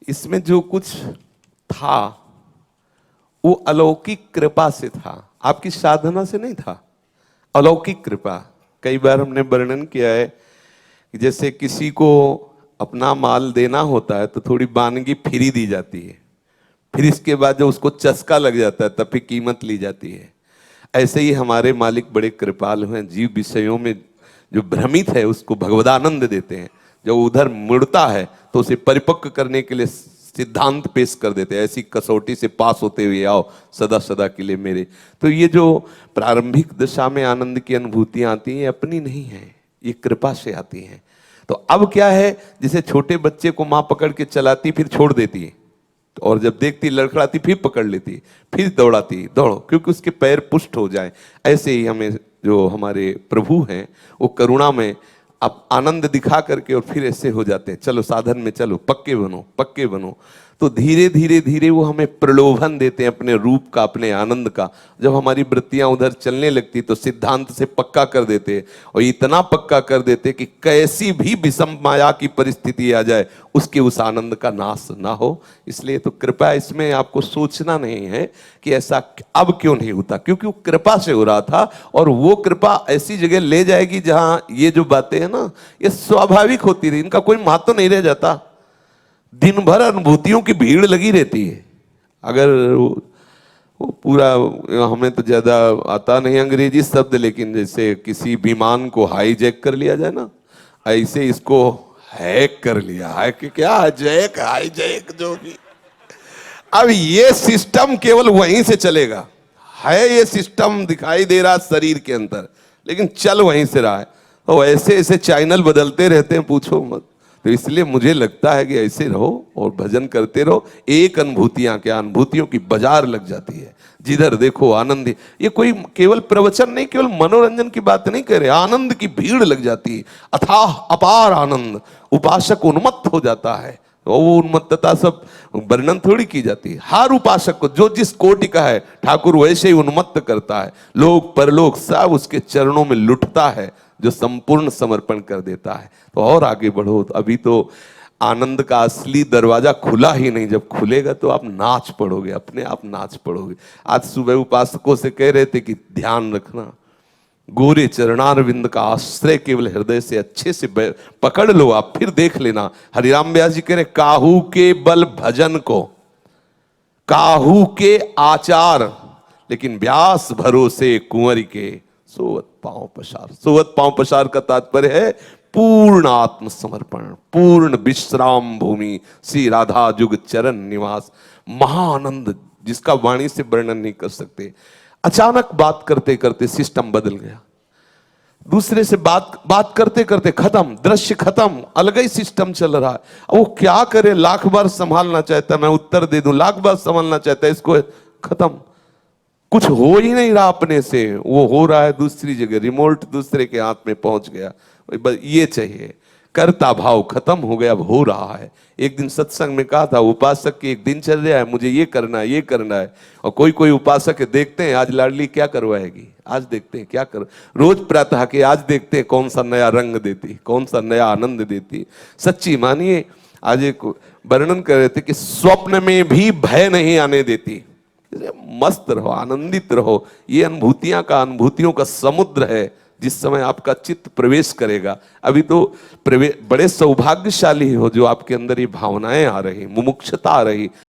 इसमें जो कुछ था वो अलौकिक कृपा से था, आपकी साधना से नहीं था। अलौकिक कृपा। कई बार हमने वर्णन किया है कि जैसे किसी को अपना माल देना होता है तो थोड़ी वानगी फ्री दी जाती है, फिर इसके बाद जब उसको चस्का लग जाता है तब फिर कीमत ली जाती है। ऐसे ही हमारे मालिक बड़े कृपालु हैं, जीव विषयों में जो भ्रमित है उसको भगवदानंद देते हैं, जब उधर मुड़ता है तो उसे परिपक्व करने के लिए सिद्धांत पेश कर देते हैं, ऐसी कसौटी से पास होते हुए आओ सदा सदा के लिए मेरे। तो ये जो प्रारंभिक दशा में आनंद की अनुभूतियां आती हैं अपनी नहीं है, ये कृपा से आती हैं। तो अब क्या है, जैसे छोटे बच्चे को माँ पकड़ के चलाती फिर छोड़ देती है, और जब देखती लड़खड़ाती फिर पकड़ लेती, फिर दौड़ाती, दौड़ो क्योंकि उसके पैर पुष्ट हो जाए। ऐसे ही हमें जो हमारे प्रभु हैं वो करुणा में आप आनंद दिखा करके और फिर ऐसे हो जाते हैं, चलो साधन में चलो, पक्के बनो पक्के बनो। तो धीरे धीरे धीरे वो हमें प्रलोभन देते हैं अपने रूप का, अपने आनंद का। जब हमारी वृत्तियां उधर चलने लगती तो सिद्धांत से पक्का कर देते, और इतना पक्का कर देते कि कैसी भी विषम माया की परिस्थिति आ जाए उसके उस आनंद का नाश ना हो। इसलिए तो कृपा, इसमें आपको सोचना नहीं है कि ऐसा अब क्यों नहीं होता, क्योंकि वो कृपा से हो रहा था। और वो कृपा ऐसी जगह ले जाएगी जहां ये जो बातें हैं ना ये स्वाभाविक होती रही, इनका कोई महत्व नहीं रह जाता। दिन भर अनुभूतियों की भीड़ लगी रहती है। अगर वो पूरा, हमें तो ज्यादा आता नहीं अंग्रेजी शब्द, लेकिन जैसे किसी विमान को हाईजैक कर लिया जाए ना, ऐसे इसको हैक कर लिया है कि क्या जैक हाईजैक जो भी। अब ये सिस्टम केवल वहीं से चलेगा, है ये सिस्टम दिखाई दे रहा शरीर के अंदर, लेकिन चल वहीं से रहा है। तो ऐसे ऐसे चैनल बदलते रहते हैं, पूछो मत। तो इसलिए मुझे लगता है कि ऐसे रहो और भजन करते रहो, एक अनुभूतियां क्या, अनुभूतियों की बाजार लग जाती है, जिधर देखो आनंद। ये कोई केवल प्रवचन नहीं, केवल मनोरंजन की बात नहीं कर रहे, आनंद की भीड़ लग जाती है, अथाह अपार आनंद। उपासक उन्मत्त हो जाता है, वो उन्मत्तता सब वर्णन थोड़ी की जाती है। हर उपासक को जो जिस कोटि का है ठाकुर वैसे ही उन्मत्त करता है, लोक परलोक सब उसके चरणों में लुटता है, जो संपूर्ण समर्पण कर देता है। तो और आगे बढ़ो, तो अभी तो आनंद का असली दरवाजा खुला ही नहीं, जब खुलेगा तो आप नाच पड़ोगे, अपने आप नाच पड़ोगे। आज सुबह उपासकों से कह रहे थे कि ध्यान रखना, गोरे चरणारविंद का आश्रय केवल हृदय से अच्छे से पकड़ लो आप, फिर देख लेना। हरिराम व्यास जी कह रहे, काहू के बल भजन को, काहू के आचार, लेकिन व्यास भरोसे कुंवर के सोवत पांव पसार। सोवत पांव पसार का तात्पर्य है पूर्ण आत्मसमर्पण, पूर्ण विश्राम भूमि, श्री राधा जुग चरण निवास। महाआनंद जिसका वाणी से वर्णन नहीं कर सकते। अचानक बात करते करते सिस्टम बदल गया, दूसरे से बात करते करते खत्म, दृश्य खत्म, अलग ही सिस्टम चल रहा है। वो क्या करे, लाख बार संभालना चाहता है, मैं उत्तर दे दूं, लाख बार संभालना चाहता है, इसको खत्म। कुछ हो ही नहीं रहा अपने से, वो हो रहा है दूसरी जगह, रिमोट दूसरे के हाथ में पहुंच गया। बस ये चाहिए, कर्ता भाव खत्म हो गया, अब हो रहा है। एक दिन सत्संग में कहा था, उपासक की एक दिनचर्या है, मुझे ये करना है ये करना है। और कोई कोई उपासक देखते हैं आज लाडली क्या करवाएगी, आज देखते हैं क्या कर, रोज प्रातः के आज देखते हैं कौन सा नया रंग देती, कौन सा नया आनंद देती। सच्ची मानिए, आज एक वर्णन कर रहे थे कि स्वप्न में भी भय नहीं आने देती। मस्त रहो, आनंदित रहो, ये अनुभूतियों का समुद्र है। जिस समय आपका चित्त प्रवेश करेगा, अभी तो बड़े सौभाग्यशाली हो जो आपके अंदर ये भावनाएं आ रही, मुमुक्षुता आ रही।